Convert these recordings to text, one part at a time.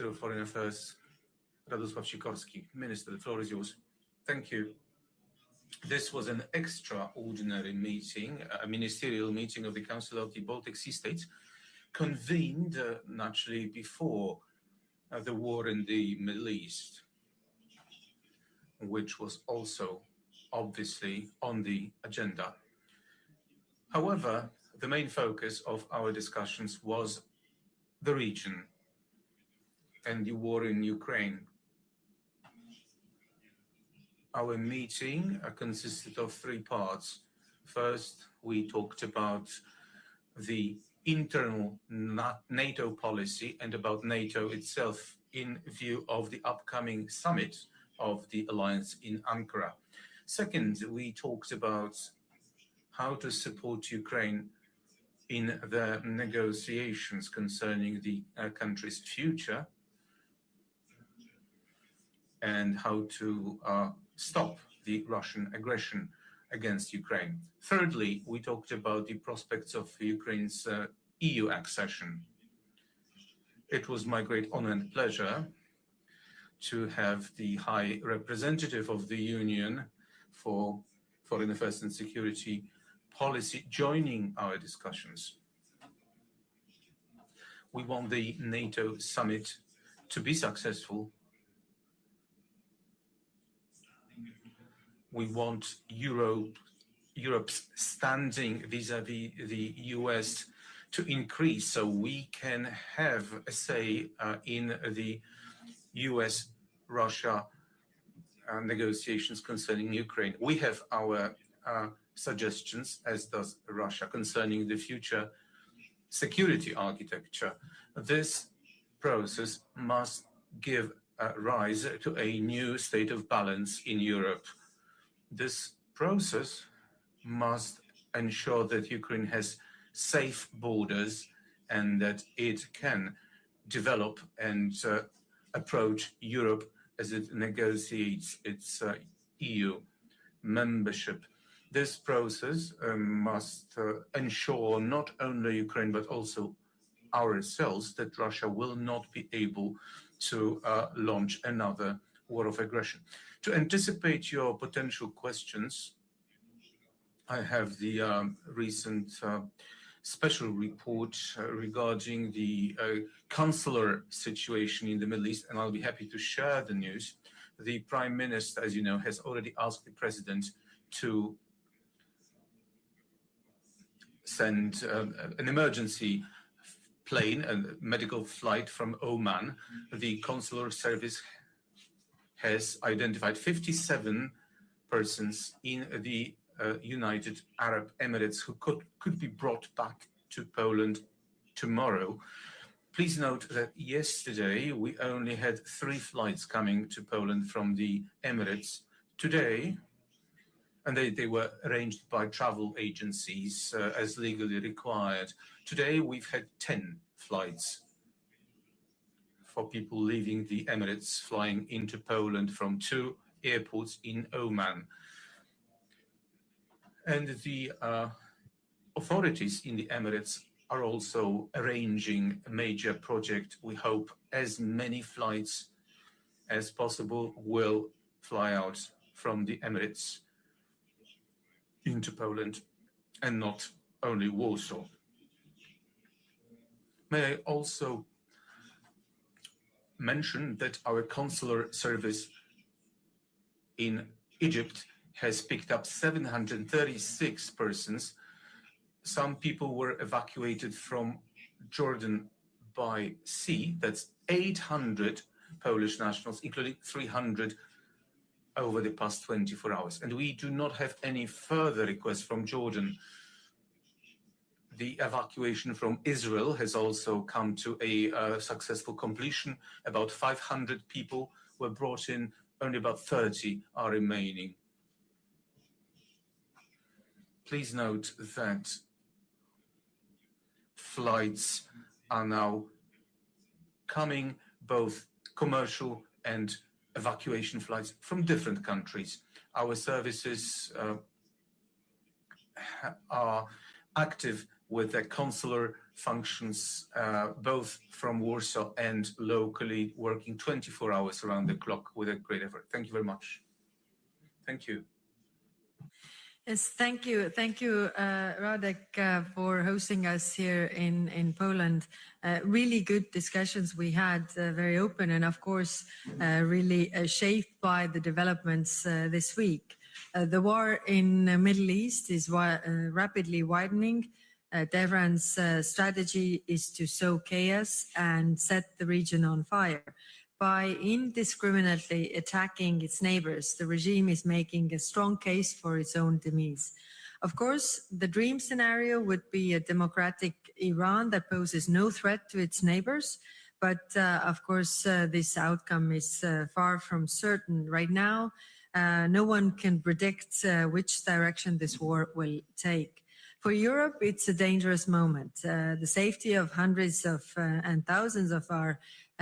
Minister of Foreign Affairs, Radosław Sikorski. Minister, the floor is yours. Thank you. This was an extraordinary meeting, a ministerial meeting of the Council of the Baltic Sea States, convened naturally before the war in the Middle East, which was also obviously on the agenda. However, the main focus of our discussions was the region and the war in Ukraine. Our meeting consisted of three parts. First, we talked about the internal NATO policy and about NATO itself in view of the upcoming summit of the alliance in Ankara. Second, we talked about how to support Ukraine in the negotiations concerning the country's future and how to stop the Russian aggression against Ukraine. Thirdly, we talked about the prospects of Ukraine's EU accession. It was my great honor and pleasure to have the High Representative of the Union for Foreign Affairs and Security Policy joining our discussions. We want the NATO summit to be successful. We want Europe's standing vis-à-vis the US to increase so we can have a say in the US-Russia negotiations concerning Ukraine. We have our suggestions, as does Russia, concerning the future security architecture. This process must give rise to a new state of balance in Europe. This process must ensure that Ukraine has safe borders and that it can develop and approach Europe as it negotiates its EU membership. This process must ensure not only Ukraine but also ourselves that Russia will not be able to launch another war of aggression. To anticipate your potential questions, I have the recent special report regarding the consular situation in the Middle East, and I'll be happy to share the news. The Prime Minister, as you know, has already asked the President to send an emergency plane, a medical flight from Oman. The consular service has identified 57 persons in the United Arab Emirates who could be brought back to Poland tomorrow. Please note that yesterday we only had 3 flights coming to Poland from the Emirates. Today, and they were arranged by travel agencies as legally required. Today we've had 10 flights for people leaving the Emirates, flying into Poland from 2 airports in Oman. And the authorities in the Emirates are also arranging a major project. We hope as many flights as possible will fly out from the Emirates into Poland and not only Warsaw. May I also mention that our consular service in Egypt has picked up 736 persons. Some people were evacuated from Jordan by sea. That's 800 Polish nationals, including 300 over the past 24 hours. And we do not have any further requests from Jordan. The evacuation from Israel has also come to a successful completion. About 500 people were brought in, only about 30 are remaining. Please note that flights are now coming, both commercial and evacuation flights from different countries. Our services are active with the consular functions both from Warsaw and locally, working 24 hours around the clock with a great effort. Thank you very much. Thank you. Yes, thank you. Thank you, Radek, for hosting us here in Poland. Really good discussions we had, very open, and of course, really shaped by the developments this week. The war in the Middle East is rapidly widening. Tehran's strategy is to sow chaos and set the region on fire. By indiscriminately attacking its neighbors, the regime is making a strong case for its own demise. Of course, the dream scenario would be a democratic Iran that poses no threat to its neighbors. But of course, this outcome is far from certain right now. No one can predict which direction this war will take. For Europe, it's a dangerous moment. The safety of hundreds of and thousands of our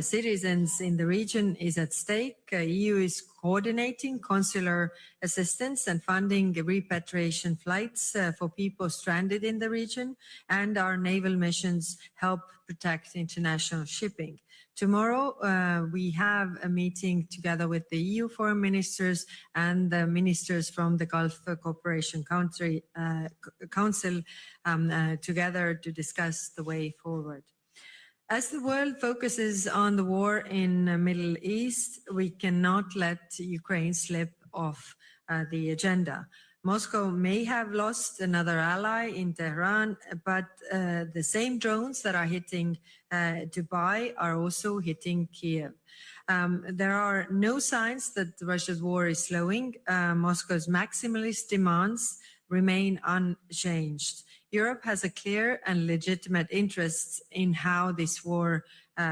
citizens in the region is at stake. EU is coordinating consular assistance and funding repatriation flights for people stranded in the region, and our naval missions help protect international shipping. Tomorrow, we have a meeting together with the EU foreign ministers and the ministers from the Gulf Cooperation Council together to discuss the way forward. As the world focuses on the war in the Middle East, we cannot let Ukraine slip off the agenda. Moscow may have lost another ally in Tehran, but the same drones that are hitting Dubai are also hitting Kiev. There are no signs that Russia's war is slowing. Moscow's maximalist demands remain unchanged. Europe has a clear and legitimate interest in how this war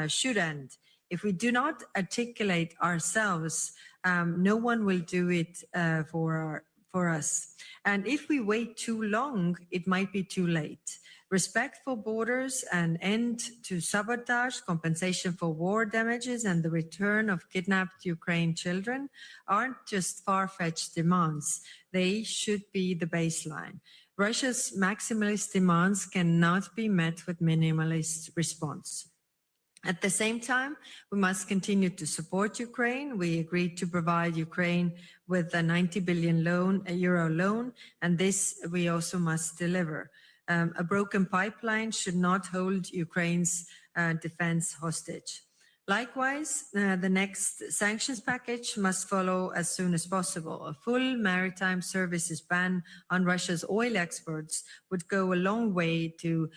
should end. If we do not articulate ourselves, no one will do it for us. And if we wait too long, it might be too late. Respect for borders, an end to sabotage, compensation for war damages, and the return of kidnapped Ukraine children aren't just far-fetched demands. They should be the baseline. Russia's maximalist demands cannot be met with minimalist response. At the same time, we must continue to support Ukraine. We agreed to provide Ukraine with a 90 billion euro loan, and this we also must deliver. A broken pipeline should not hold Ukraine's defense hostage. Likewise, the next sanctions package must follow as soon as possible. A full maritime services ban on Russia's oil exports would go a long way to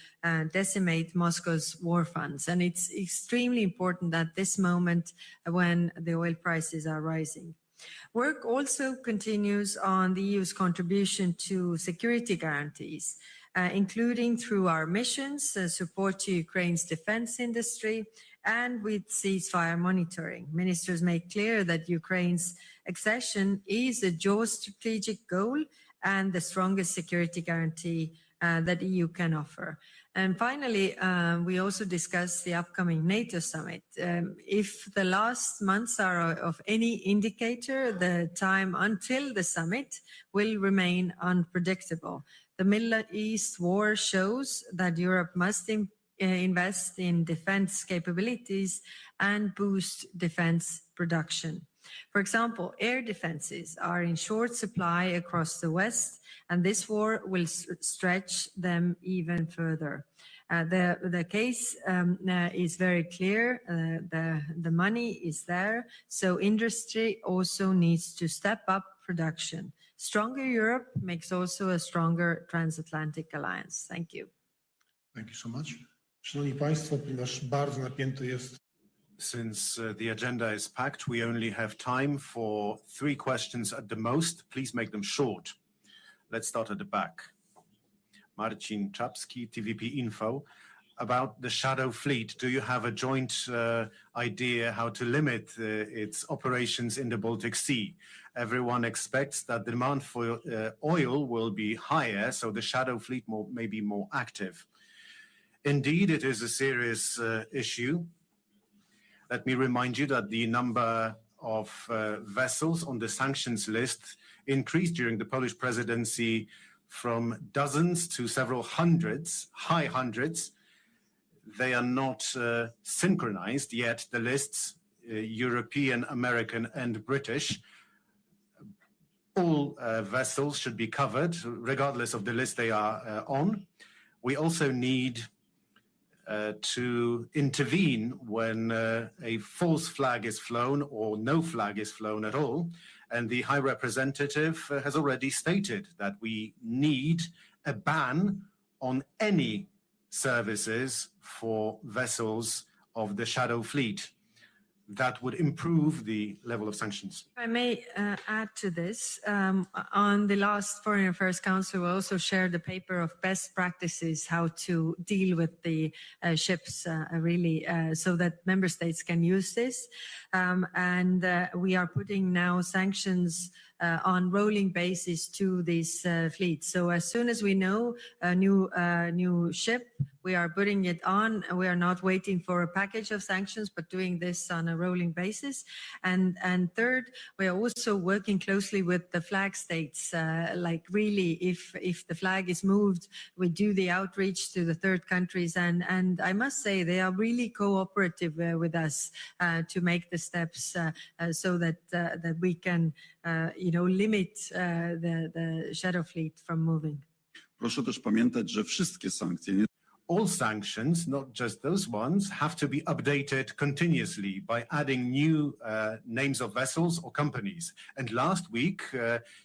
decimate Moscow's war funds. And it's extremely important at this moment when the oil prices are rising. Work also continues on the EU's contribution to security guarantees, including through our missions, support to Ukraine's defense industry, and with ceasefire monitoring. Ministers made clear that Ukraine's accession is a geostrategic goal and the strongest security guarantee that EU can offer. And finally, we also discussed the upcoming NATO summit. If the last months are of any indicator, the time until the summit will remain unpredictable. The Middle East war shows that Europe must invest in defense capabilities and boost defense production. For example, air defenses are in short supply across the West, and this war will stretch them even further. The case is very clear. The money is there, so industry also needs to step up production. Stronger Europe makes also a stronger transatlantic alliance. Thank you. Thank you so much. Szanowni Państwo, ponieważ bardzo napięty jest. Since the agenda is packed, we only have time for 3 questions at the most. Please make them short. Let's start at the back. Marcin Czapski, TVP Info. About the Shadow Fleet, do you have a joint idea how to limit its operations in the Baltic Sea? Everyone expects that the demand for oil will be higher, so the Shadow Fleet may be more active. Indeed, it is a serious issue. Let me remind you that the number of vessels on the sanctions list increased during the Polish presidency from dozens to several hundreds, high hundreds. they are not synchronized yet. The lists, European, American, and British, all vessels should be covered, regardless of the list they are on. We also need to intervene when a false flag is flown or no flag is flown at all. And the High Representative has already stated that we need a ban on any services for vessels of the shadow fleet. That would improve the level of sanctions. If I may add to this, on the last Foreign Affairs Council, we also shared a paper of best practices, how to deal with the ships really, so that member states can use this. And we are putting now sanctions on rolling basis to these fleets. So as soon as we know a new ship, we are putting it on. We are not waiting for a package of sanctions, but doing this on a rolling basis. And third, we are also working closely with the flag states. Like really, if the flag is moved, we do the outreach to the third countries. And I must say, they are really cooperative with us to make the steps so that we can, limit the shadow fleet from moving. Proszę też pamiętać, że wszystkie sankcje, all sanctions, not just those ones, have to be updated continuously by adding new names of vessels or companies. And last week,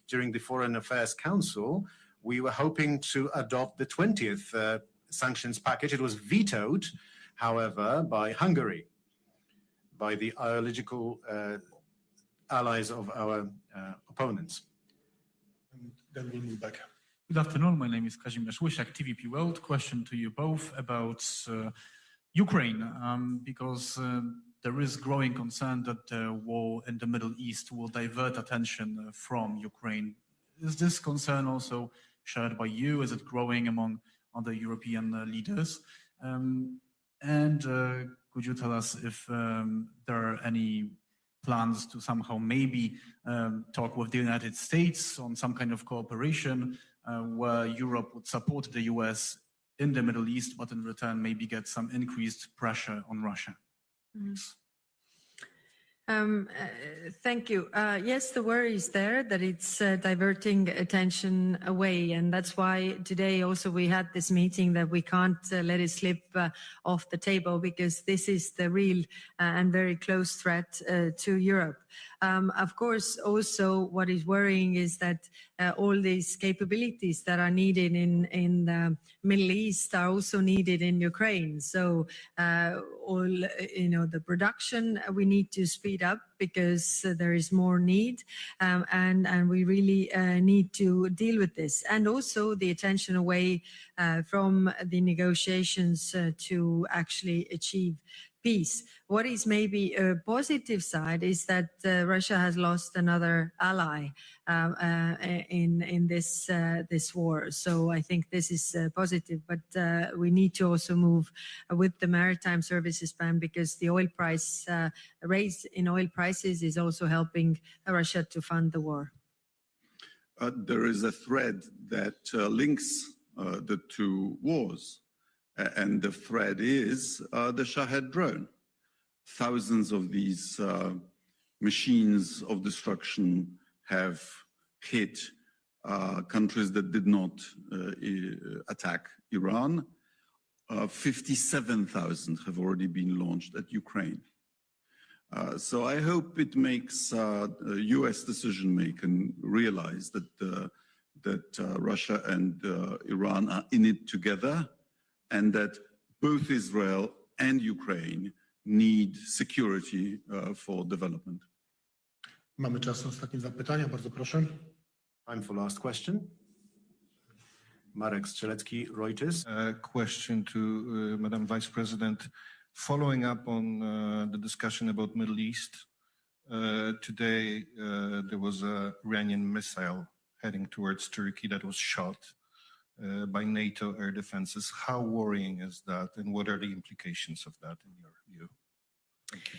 during the Foreign Affairs Council, we were hoping to adopt the 20th sanctions package. It was vetoed, however, by Hungary, by the ideological allies of our opponents. And then we'll move back. Good afternoon. My name is Kazimierz Łysiak, TVP World. Question to you both about Ukraine, because there is growing concern that the war in the Middle East will divert attention from Ukraine. Is this concern also shared by you? Is it growing among other European leaders? And could you tell us if there are any plans to somehow maybe talk with the United States on some kind of cooperation where Europe would support the US in the Middle East, but in return maybe get some increased pressure on Russia? Thank you. Yes, the worry is there that it's diverting attention away. And that's why today also we had this meeting that we can't let it slip off the table, because this is the real and very close threat to Europe. Of course, also what is worrying is that all these capabilities that are needed in the Middle East are also needed in Ukraine. So all, the production we need to speed up because there is more need, and we really need to deal with this. And also the attention away from the negotiations to actually achieve peace. What is maybe a positive side is that Russia has lost another ally in this war. So I think this is positive, but we need to also move with the maritime services ban, because the oil price raise in oil prices is also helping Russia to fund the war. there is a thread that links the two wars. And the thread is the Shahed drone. Thousands of these machines of destruction have hit countries that did not attack Iran. 57,000 have already been launched at Ukraine. So I hope it makes US decision-making realize that Russia and Iran are in it together, and that both Israel and Ukraine need security for development. Mamy czas na ostatnie zapytania, bardzo proszę. Time for last question. Marek Strzelecki, Reuters. Question to Madam Vice President. Following up on the discussion about Middle East, today there was a Iranian missile heading towards Turkey that was shot by NATO air defenses. How worrying is that, and what are the implications of that in your view? Thank you.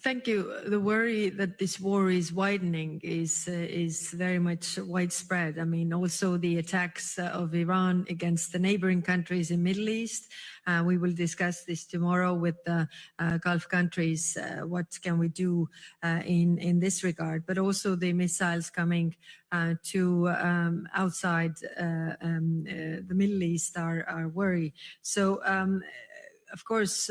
Thank you. The worry that this war is widening is very much widespread. I mean, also the attacks of Iran against the neighboring countries in Middle East. We will discuss this tomorrow with the Gulf countries. What can we do in this regard? But also the missiles coming to outside the Middle East are worry. So. Of course,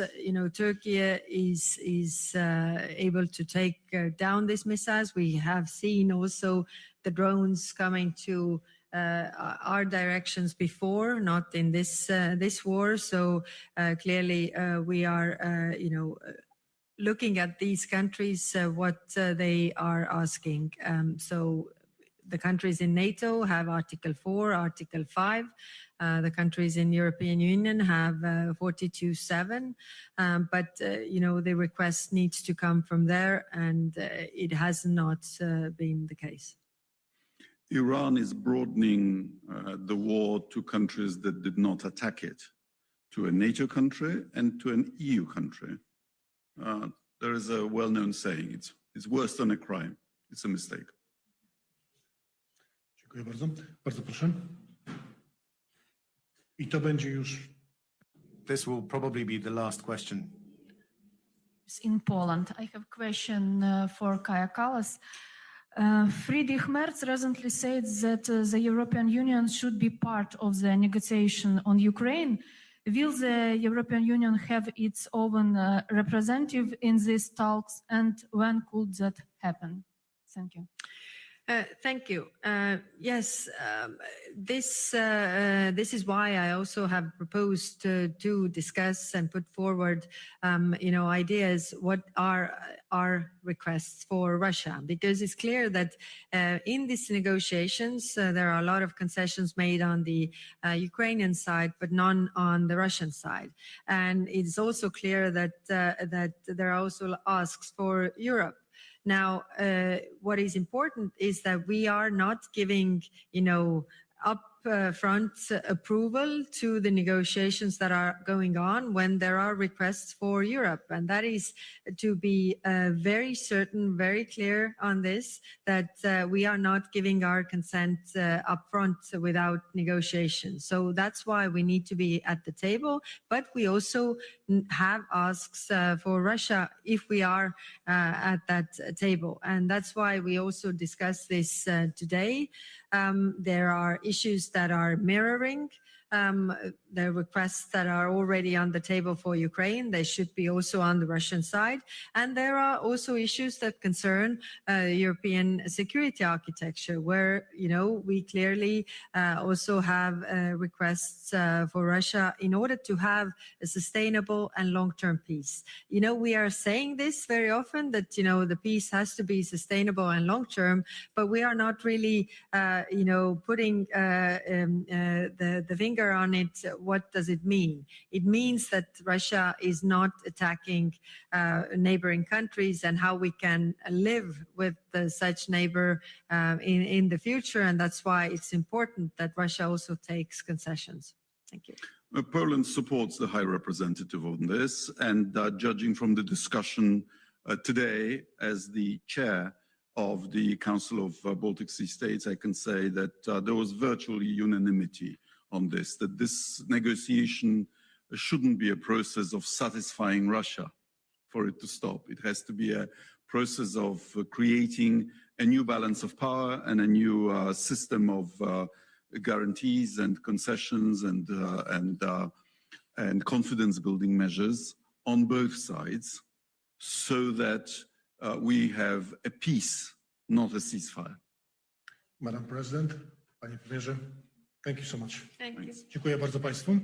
Turkey is able to take down these missiles. We have seen also the drones coming to our directions before, not in this war. So clearly, we are, looking at these countries, what they are asking. So the countries in NATO have Article 4, Article 5. The countries in European Union have 42.7, but the request needs to come from there, and it has not been the case. Iran is broadening the war to countries that did not attack it, to a NATO country and to an EU country. There is a well-known saying, it's worse than a crime, it's a mistake. Dziękuję bardzo. Bardzo proszę. I to będzie już. This will probably be the last question. In Poland, I have a question for Kaja Kallas. Friedrich Merz recently said that the European Union should be part of the negotiation on Ukraine. Will the European Union have its own representative in these talks, and when could that happen? Thank you. Thank you. Yes, this is why I also have proposed to discuss and put forward, ideas. What are our requests for Russia? Because it's clear that in these negotiations there are a lot of concessions made on the Ukrainian side, but none on the Russian side. And it's also clear that that there are also asks for Europe. Now, what is important is that we are not giving, upfront approval to the negotiations that are going on when there are requests for Europe. And that is to be very certain, very clear on this, that we are not giving our consent upfront without negotiation. So that's why we need to be at the table. But we also have asks for Russia if we are at that table. And that's why we also discuss this today. There are issues that are mirroring the requests that are already on the table for Ukraine. They should be also on the Russian side. And there are also issues that concern European security architecture, where, we clearly also have requests for Russia in order to have a sustainable and long-term peace. We are saying this very often, that, the peace has to be sustainable and long-term, but we are not really, putting the finger on it. What does it mean? It means that Russia is not attacking neighboring countries, and how we can live with such neighbor in the future. And that's why it's important that Russia also takes concessions. Thank you. Poland supports the High Representative on this, and judging from the discussion today, as the chair of the Council of Baltic Sea States, I can say that there was virtually unanimity on this, that this negotiation shouldn't be a process of satisfying Russia for it to stop. It has to be a process of creating a new balance of power and a new system of guarantees and concessions and confidence-building measures on both sides, so that we have a peace, not a ceasefire. Madam President, Panie Premierze, thank you so much. Thank you. Dziękuję bardzo Państwu.